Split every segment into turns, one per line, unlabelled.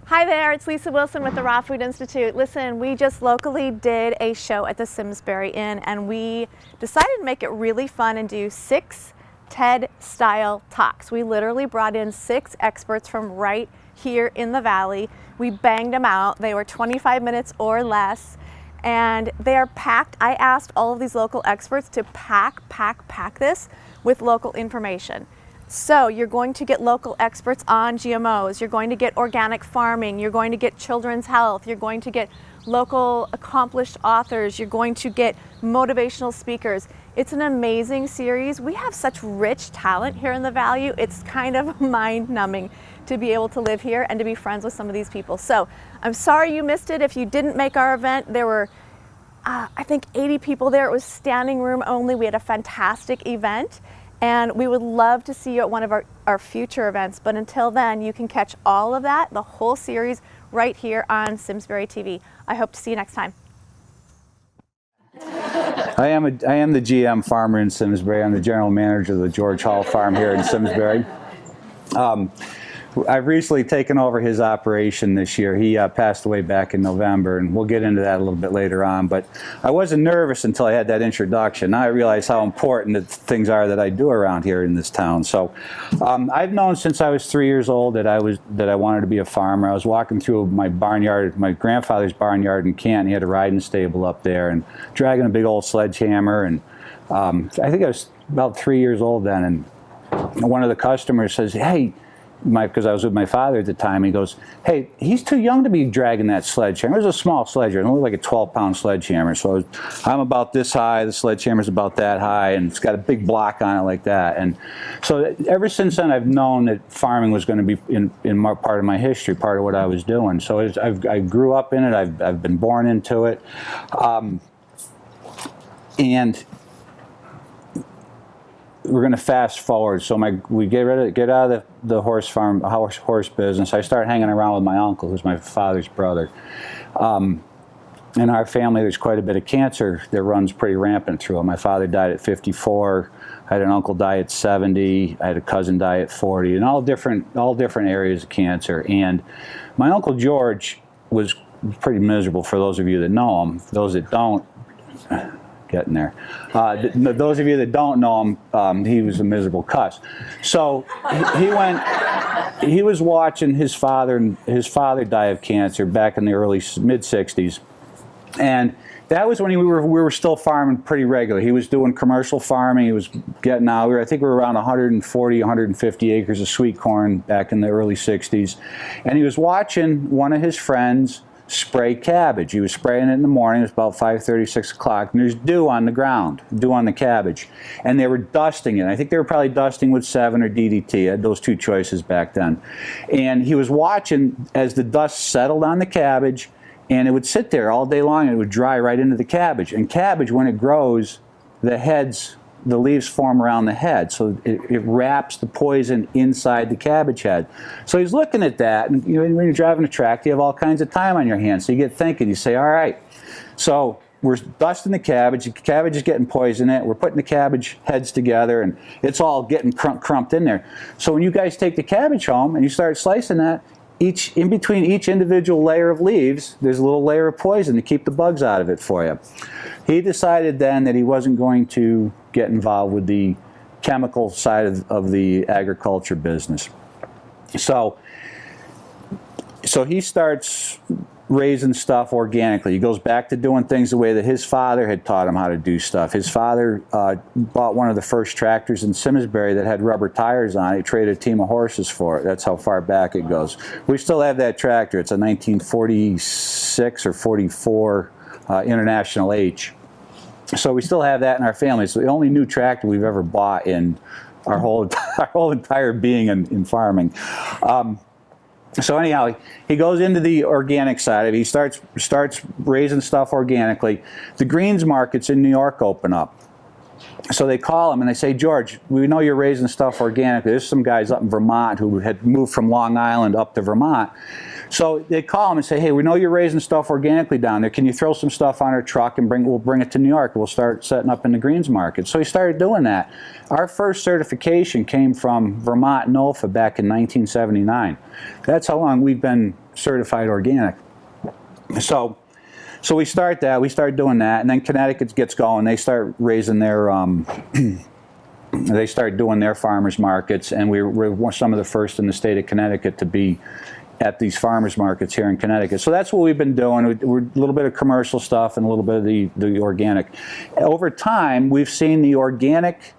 Hi there, it's Lisa Wilson with the Raw Food Institute. Listen, we just locally did a show at the Simsbury Inn and we decided to make it really fun and do 6 TED-style talks. We literally brought in 6 experts from right here in the Valley. We banged them out. They were 25 minutes or less and they are packed. I asked all of these local experts to pack this with local information. So you're going to get local experts on GMOs, you're going to get organic farming, you're going to get children's health, you're going to get local accomplished authors, you're going to get motivational speakers. It's an amazing series. We have such rich talent here in the Valley. It's kind of mind-numbing to be able to live here and to be friends with some of these people. So I'm sorry you missed it if you didn't make our event. There were I think 80 people there. It was standing room only. We had a fantastic event. And we would love to see you at one of our future events. But until then, you can catch all of that, the whole series, right here on Simsbury TV. I hope to see you next time.
I am the GM farmer in Simsbury. I'm the general manager of the Daren Hall farm here in Simsbury. I've recently taken over his operation this year. He passed away back in November, and we'll get into that a little bit later on. But I wasn't nervous until I had that introduction. Now I realize how important the things are that I do around here in this town. So I've known since I was 3 years old that I wanted to be a farmer. I was walking through my barnyard, my grandfather's barnyard in Canton. He had a riding stable up there, and dragging a big old sledgehammer. And I think I was about 3 years old then, and one of the customers says, "Hey," because I was with my father at the time, he goes, "Hey, he's too young to be dragging that sledgehammer." It was a small sledgehammer, it looked like a 12-pound sledgehammer. So I'm about this high, the sledgehammer's about that high, and it's got a big block on it like that. And so ever since then, I've known that farming was going to be in part of my history, part of what I was doing. So I grew up in it, I've been born into it. And we're going to fast forward. So we get out of the horse business. I start hanging around with my uncle, who's my father's brother. In our family, there's quite a bit of cancer that runs pretty rampant through it. My father died at 54. I had an uncle die at 70. I had a cousin die at 40, and all different areas of cancer. And my Uncle George was pretty miserable. For those of you that know him, those that don't, getting there. Those of you that don't know him, he was a miserable cuss. So he was watching his father die of cancer back in the early mid-60s, and that was when we were still farming pretty regularly. He was doing commercial farming. He was getting out. I think we were around 140, 150 acres of sweet corn back in the early 60s, and he was watching one of his friends spray cabbage. He was spraying it in the morning. It was about 5:30, 6 o'clock, and there's dew on the ground, dew on the cabbage. And they were dusting it. I think they were probably dusting with 7 or DDT. I had those two choices back then. And he was watching as the dust settled on the cabbage, and it would sit there all day long, and it would dry right into the cabbage. And cabbage, when it grows, the leaves form around the head, so it wraps the poison inside the cabbage head. So he's looking at that, and when you're driving a tractor, you have all kinds of time on your hands. So you get thinking, you say, all right, so we're dusting the cabbage is getting poison in it, we're putting the cabbage heads together, and it's all getting crumped in there. So when you guys take the cabbage home and you start slicing that, in between each individual layer of leaves, there's a little layer of poison to keep the bugs out of it for you. He decided then that he wasn't going to get involved with the chemical side of the agriculture business. So he starts raising stuff organically. He goes back to doing things the way that his father had taught him how to do stuff. His father bought one of the first tractors in Simsbury that had rubber tires on it. He traded a team of horses for it. That's how far back it goes. We still have that tractor. It's a 1946 or 44 International H. So we still have that in our family. It's the only new tractor we've ever bought in our whole entire being in farming. So anyhow, he goes into the organic side of it. He starts raising stuff organically. The greens markets in New York open up. So they call him and they say, "George, we know you're raising stuff organically. There's some guys up in Vermont who had moved from Long Island up to Vermont." So they call him and say, "Hey, we know you're raising stuff organically down there. Can you throw some stuff on our truck and we'll bring it to New York. We'll start setting up in the greens market." So he started doing that. Our first certification came from Vermont NOFA back in 1979. That's how long we've been certified organic. So we start doing that, and then Connecticut gets going. They start raising their, they start doing their farmers markets, and we're some of the first in the state of Connecticut to be at these farmers markets here in Connecticut. So that's what we've been doing. We're a little bit of commercial stuff and a little bit of the organic. Over time, we've seen the organic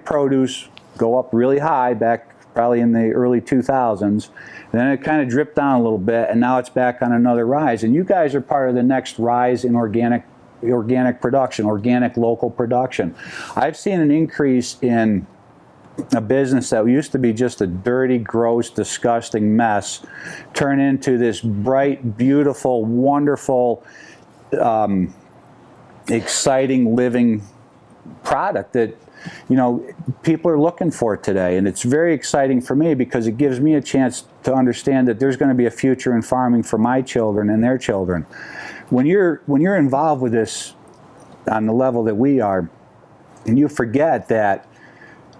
produce go up really high back probably in the early 2000s. Then it kind of dripped down a little bit, and now it's back on another rise. And you guys are part of the next rise in organic production, organic local production. I've seen an increase in a business that used to be just a dirty, gross, disgusting mess turn into this bright, beautiful, wonderful, exciting, living product that, you know, people are looking for today. And it's very exciting for me because it gives me a chance to understand that there's going to be a future in farming for my children and their children. When you're involved with this on the level that we are, and you forget that,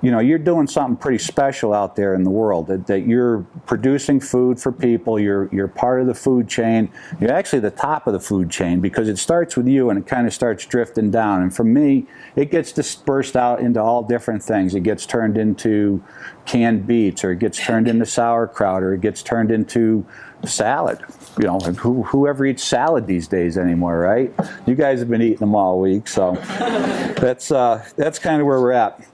you know, you're doing something pretty special out there in the world, that you're producing food for people, you're part of the food chain, you're actually the top of the food chain because it starts with you and it kind of starts drifting down. And for me, it gets dispersed out into all different things. It gets turned into canned beets, or it gets turned into sauerkraut, or it gets turned into salad. You know, whoever eats salad these days anymore, right? You guys have been eating them all week, so that's kind of where we're at.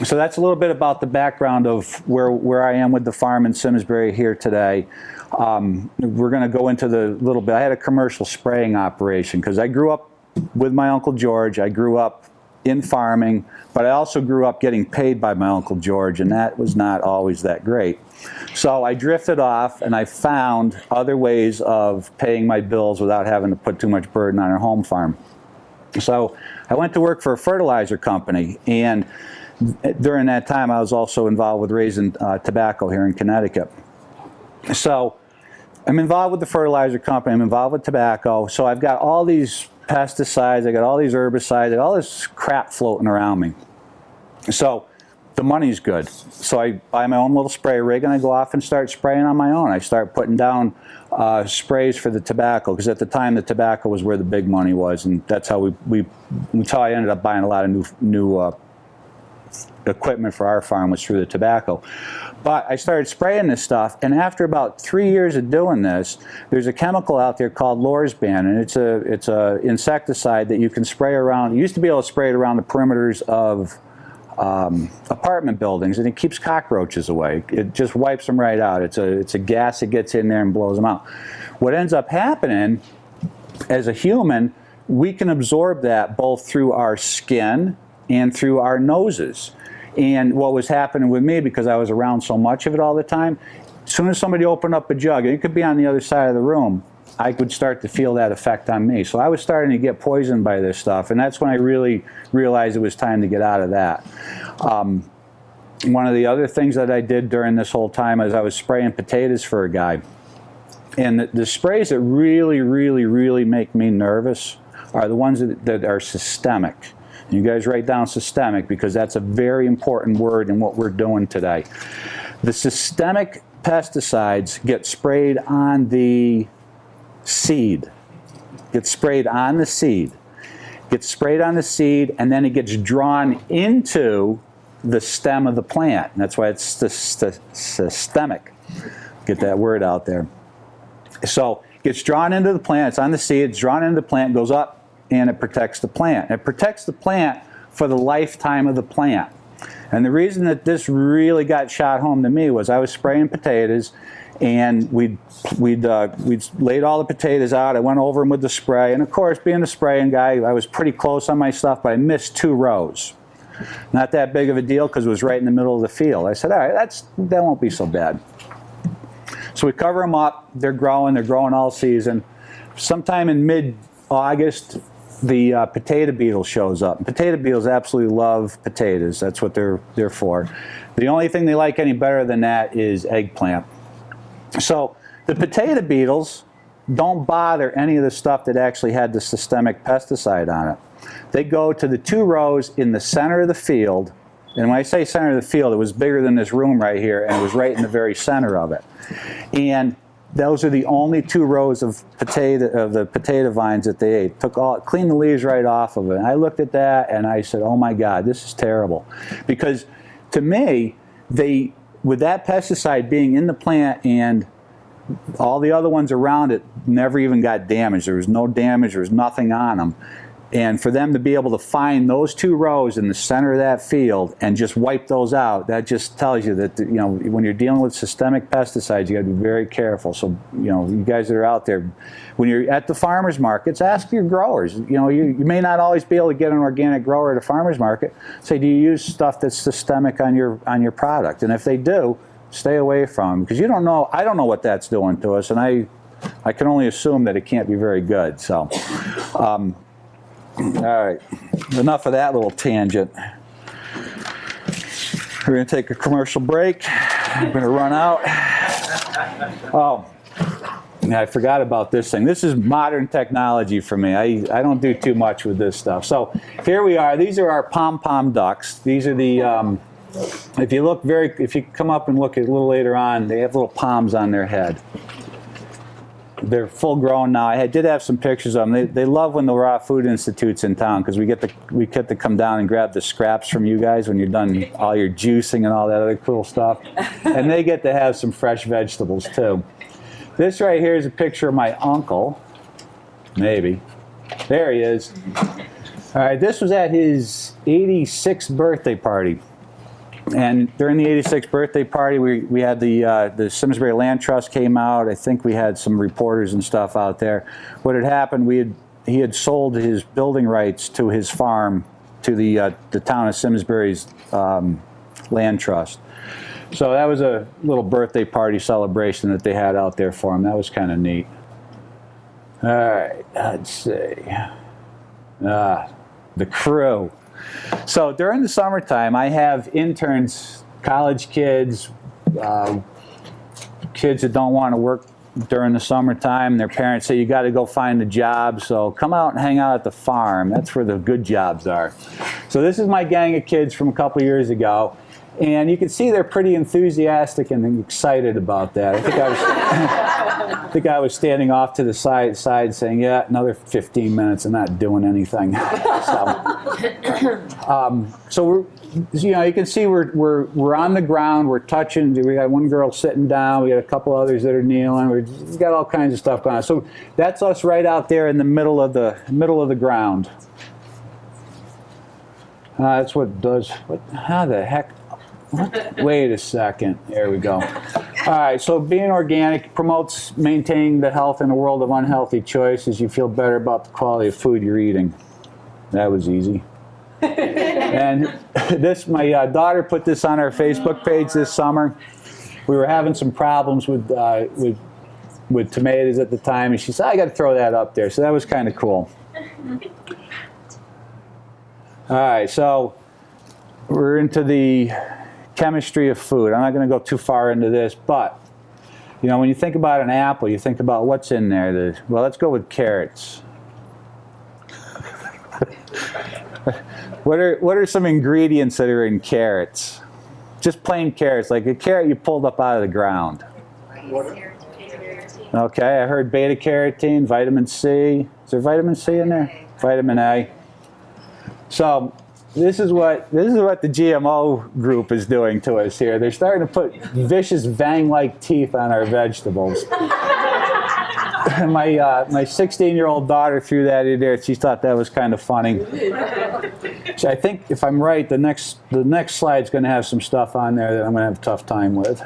So that's a little bit about the background of where I am with the farm in Simsbury here today. We're going to go into the little bit. I had a commercial spraying operation because I grew up with my Uncle George. I grew up in farming, but I also grew up getting paid by my Uncle George, and that was not always that great. So I drifted off, and I found other ways of paying my bills without having to put too much burden on our home farm. So I went to work for a fertilizer company, and during that time, I was also involved with raising tobacco here in Connecticut. So I'm involved with the fertilizer company, I'm involved with tobacco, so I've got all these pesticides, I got all these herbicides, I got all this crap floating around me. So the money's good. So I buy my own little spray rig and I go off and start spraying on my own. I start putting down sprays for the tobacco, because at the time the tobacco was where the big money was, and that's how that's how I ended up buying a lot of new equipment for our farm, was through the tobacco. But I started spraying this stuff, and after about 3 years of doing this, there's a chemical out there called Lorsban, and it's a insecticide that you can spray around. You used to be able to spray it around the perimeters of apartment buildings, and it keeps cockroaches away. It just wipes them right out. It's a gas that gets in there and blows them out. What ends up happening, as a human, we can absorb that both through our skin and through our noses. And what was happening with me, because I was around so much of it all the time, as soon as somebody opened up a jug, and it could be on the other side of the room, I would start to feel that effect on me. So I was starting to get poisoned by this stuff, and that's when I really realized it was time to get out of that. One of the other things that I did during this whole time is I was spraying potatoes for a guy. And the sprays that really, really, really make me nervous are the ones that are systemic. You guys write down systemic, because that's a very important word in what we're doing today. The systemic pesticides get sprayed on the seed. Gets sprayed on the seed. Gets sprayed on the seed, and then it gets drawn into the stem of the plant. And that's why it's systemic. Get that word out there. So it gets drawn into the plant. It's on the seed. It's drawn into the plant. Goes up, and it protects the plant. It protects the plant for the lifetime of the plant. And the reason that this really got shot home to me was I was spraying potatoes, and we'd laid all the potatoes out. I went over them with the spray, and of course, being a spraying guy, I was pretty close on my stuff, but I missed 2 rows. Not that big of a deal, because it was right in the middle of the field. I said, all right, that won't be so bad. So we cover them up. They're growing all season. Sometime in mid-August, the potato beetle shows up. And potato beetles absolutely love potatoes. That's what they're for. The only thing they like any better than that is eggplant. So the potato beetles don't bother any of the stuff that actually had the systemic pesticide on it. They go to the 2 rows in the center of the field And when I say center of the field, it was bigger than this room right here, and it was right in the very center of it. And those are the only 2 rows of the potato vines that they ate. Cleaned the leaves right off of it. And I looked at that and I said, oh my God, this is terrible. Because to me, with that pesticide being in the plant and all the other ones around it never even got damaged. There was no damage, there was nothing on them. And for them to be able to find those 2 rows in the center of that field and just wipe those out, that just tells you that, when you're dealing with systemic pesticides, you got to be very careful. So, you guys that are out there, when you're at the farmers markets, ask your growers. You may not always be able to get an organic grower at a farmers market. Say, do you use stuff that's systemic on your product? And if they do, stay away from them, because you don't know. I don't know what that's doing to us, and I can only assume that it can't be very good. So. All right, enough of that little tangent. We're going to take a commercial break. I'm going to run out. Oh, I forgot about this thing. This is modern technology for me. I don't do too much with this stuff. So here we are. These are our pom-pom ducks. These are the, if you come up and look a little later on, they have little palms on their head. They're full grown now. I did have some pictures of them. They love when the Raw Food Institute's in town, because we get to come down and grab the scraps from you guys when you're done all your juicing and all that other cool stuff. And they get to have some fresh vegetables too. This right here is a picture of my uncle. Maybe. There he is. All right, this was at his 86th birthday party. And during the 86th birthday party, we had the Simsbury Land Trust came out. I think we had some reporters and stuff out there. What had happened, he had sold his building rights to his farm to the town of Simsbury's Land Trust. So that was a little birthday party celebration that they had out there for him. That was kind of neat. All right, let's see. The crew. So during the summertime, I have interns, college kids, kids that don't want to work during the summertime. Their parents say, you got to go find a job, so come out and hang out at the farm. That's where the good jobs are. So this is my gang of kids from a couple years ago. And you can see they're pretty enthusiastic and excited about that. I think I was standing off to the side saying, yeah, another 15 minutes and not doing anything. So you can see we're on the ground, we're touching. We got one girl sitting down, we got a couple others that are kneeling. We've got all kinds of stuff going on. So that's us right out there in the middle of the ground. That's what it does. How the heck? What? Wait a second. There we go. All right, so being organic promotes maintaining the health in a world of unhealthy choices. You feel better about the quality of food you're eating. That was easy. And my daughter put this on our Facebook page this summer. We were having some problems with tomatoes at the time, and she said, I got to throw that up there. So that was kind of cool. All right, so we're into the chemistry of food. I'm not going to go too far into this, but when you think about an apple, you think about what's in there. Well, let's go with carrots. What are some ingredients that are in carrots? Just plain carrots, like a carrot you pulled up out of the ground. Okay, I heard beta carotene, vitamin C. Is there vitamin C in there? Vitamin A. So this is what the GMO group is doing to us here. They're starting to put vicious Vang-like teeth on our vegetables. My 16-year-old daughter threw that in there. She thought that was kind of funny. So I think, if I'm right, the next slide's going to have some stuff on there that I'm going to have a tough time with.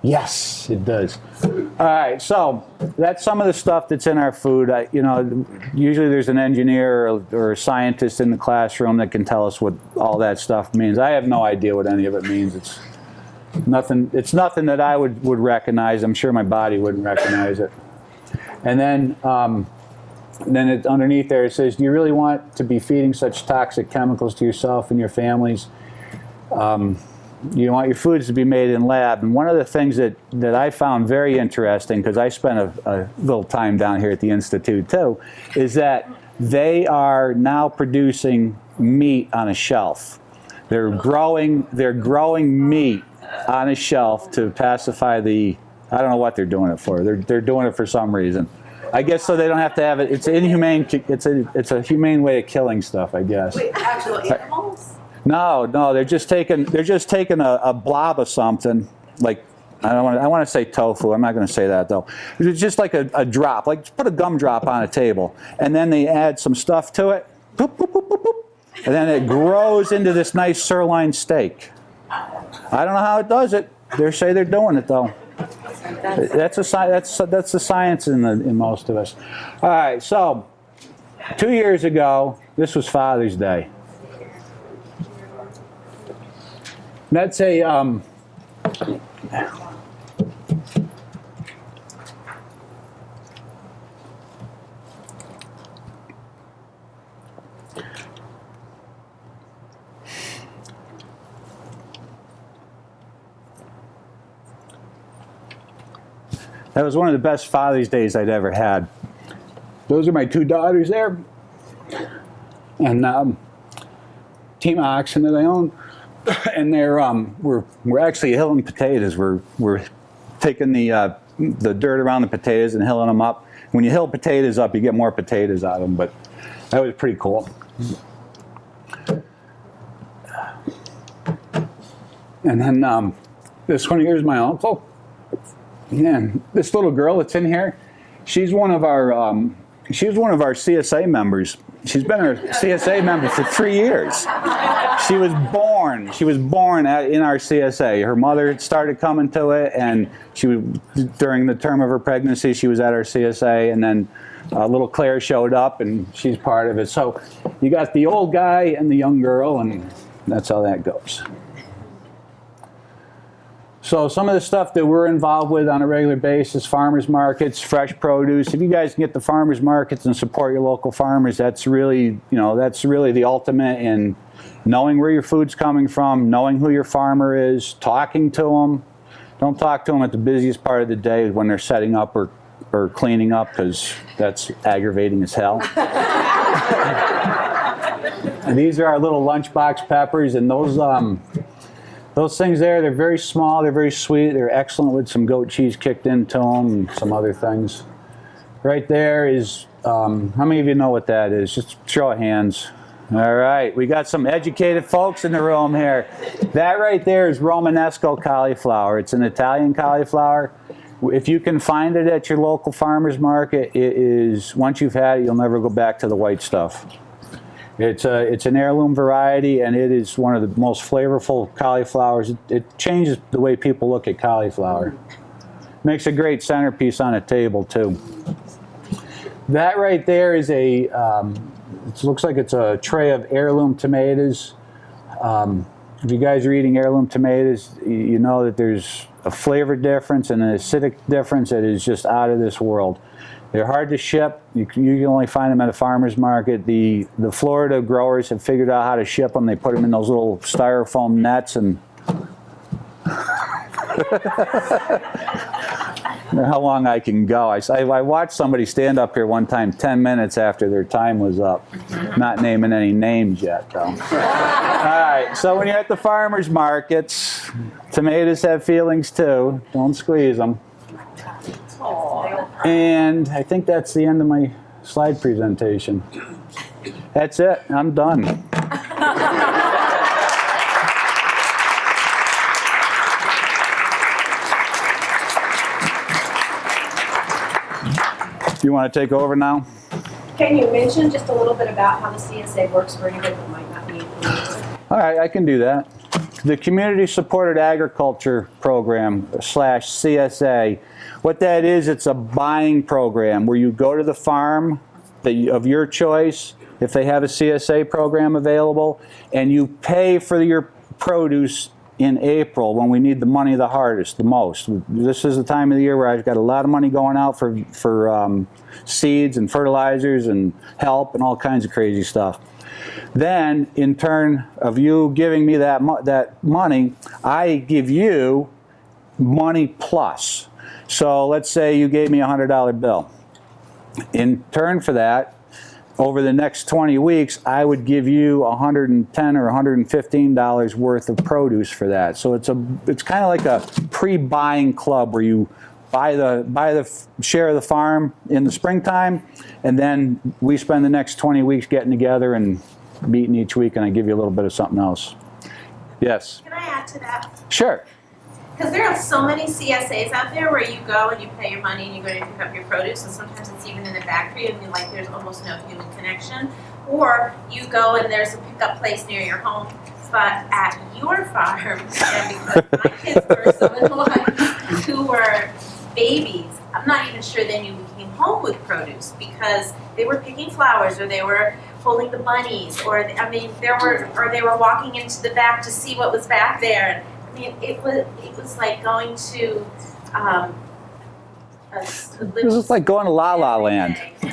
Yes, it does. All right, so that's some of the stuff that's in our food. Usually there's an engineer or a scientist in the classroom that can tell us what all that stuff means. I have no idea what any of it means. It's nothing that I would recognize. I'm sure my body wouldn't recognize it. And then underneath there it says, do you really want to be feeding such toxic chemicals to yourself and your families? You want your foods to be made in lab. And one of the things that I found very interesting, because I spent a little time down here at the Institute too, is that they are now producing meat on a shelf. They're growing meat on a shelf to pacify the, I don't know what they're doing it for. They're doing it for some reason. I guess so they don't have to have it. It's inhumane. It's a humane way of killing stuff, I guess.
Wait, actual animals?
No, they're just taking a blob of something, like I want to say tofu. I'm not going to say that though. It's just like a drop, like put a gumdrop on a table, and then they add some stuff to it, boop, boop, boop, boop, boop, and then it grows into this nice sirloin steak. I don't know how it does it. They say they're doing it though. That's the science in most of us. All right, so 2 years ago, this was Father's Day. That's a that was one of the best Father's Days I'd ever had. Those are my two daughters there, and team oxen that I own, and they're we're actually hilling potatoes. We're taking the dirt around the potatoes and hilling them up. When you hill potatoes up, you get more potatoes out of them. But that was pretty cool. And then this one here's my uncle. And this little girl that's in here, she's one of our CSA members. She's been a CSA member for 3 years. She was born in our CSA. Her mother started coming to it, and during the term of her pregnancy, she was at our CSA, and then little Claire showed up, and she's part of it. So you got the old guy and the young girl, and that's how that goes. So some of the stuff that we're involved with on a regular basis, farmers markets, fresh produce. If you guys can get the farmers markets and support your local farmers, that's really the ultimate in knowing where your food's coming from, knowing who your farmer is, talking to them. Don't talk to them at the busiest part of the day when they're setting up or cleaning up, because that's aggravating as hell. And these are our little lunchbox peppers, and those things there, they're very small, they're very sweet, they're excellent with some goat cheese kicked into them and some other things. Right there is, how many of you know what that is? Just show of hands. All right, we got some educated folks in the room here. That right there is Romanesco cauliflower. It's an Italian cauliflower. If you can find it at your local farmer's market, it is, once you've had it, you'll never go back to the white stuff. It's an heirloom variety, and it is one of the most flavorful cauliflowers. It changes the way people look at cauliflower. Makes a great centerpiece on a table, too. That right there is it looks like it's a tray of heirloom tomatoes. If you guys are eating heirloom tomatoes, you know that there's a flavor difference and an acidic difference that is just out of this world. They're hard to ship. You can only find them at a farmer's market. The Florida growers have figured out how to ship them. They put them in those little styrofoam nets, and how long I can go. I watched somebody stand up here one time 10 minutes after their time was up. Not naming any names yet, though. All right, so when you're at the farmer's markets, tomatoes have feelings too. Don't squeeze them. And I think that's the end of my slide presentation. That's it. I'm done. You want to take over now?
Can you mention just a little bit about how the CSA works for anybody that might not be familiar?
All right, I can do that. The Community Supported Agriculture Program / CSA, what that is, it's a buying program where you go to the farm of your choice, if they have a CSA program available, and you pay for your produce in April when we need the money the hardest, the most. This is the time of the year where I've got a lot of money going out for seeds and fertilizers and help and all kinds of crazy stuff. Then, in turn of you giving me that money, I give you money plus. So let's say you gave me a $100 bill. In turn for that, over the next 20 weeks, I would give you $110 or $115 worth of produce for that. So it's kind of like a pre-buying club where you buy the share of the farm in the springtime, and then we spend the next 20 weeks getting together and meeting each week, and I give you a little bit of something else. Yes?
Can I add to that?
Sure.
Because there are so many CSAs out there where you go and you pay your money and you go to pick up your produce, and sometimes it's even in a factory and like there's almost no human connection. Or you go and there's a pickup place near your home, but at your farm, and because my kids were some of the ones who were babies, I'm not even sure they knew we came home with produce because they were picking flowers or they were holding the bunnies, or they were walking into the back to see what was back there. I mean, it was like going to
It was like going to La La Land.
They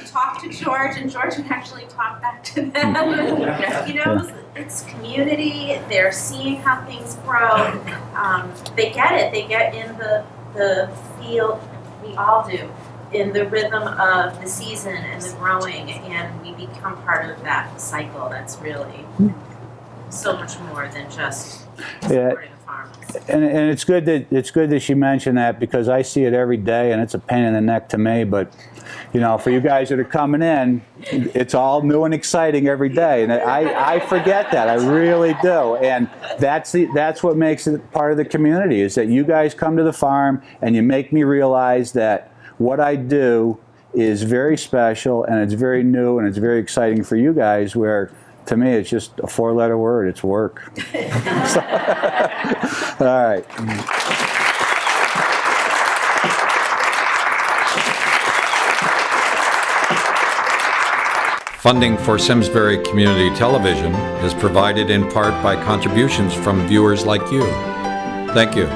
talked to George, and George would actually talk back to them. You know, it's community. They're seeing how things grow. They get it. They get in the field. We all do. In the rhythm of the season and the growing, and we become part of that cycle. That's really so much more than just supporting a farm.
And it's good that she mentioned that, because I see it every day and it's a pain in the neck to me. But you know, for you guys that are coming in, it's all new and exciting every day, and I forget that. I really do. And that's what makes it part of the community, is that you guys come to the farm and you make me realize that what I do is very special and it's very new and it's very exciting for you guys, where to me it's just a 4-letter word. It's work. All right.
Funding for Simsbury Community Television is provided in part by contributions from viewers like you. Thank you.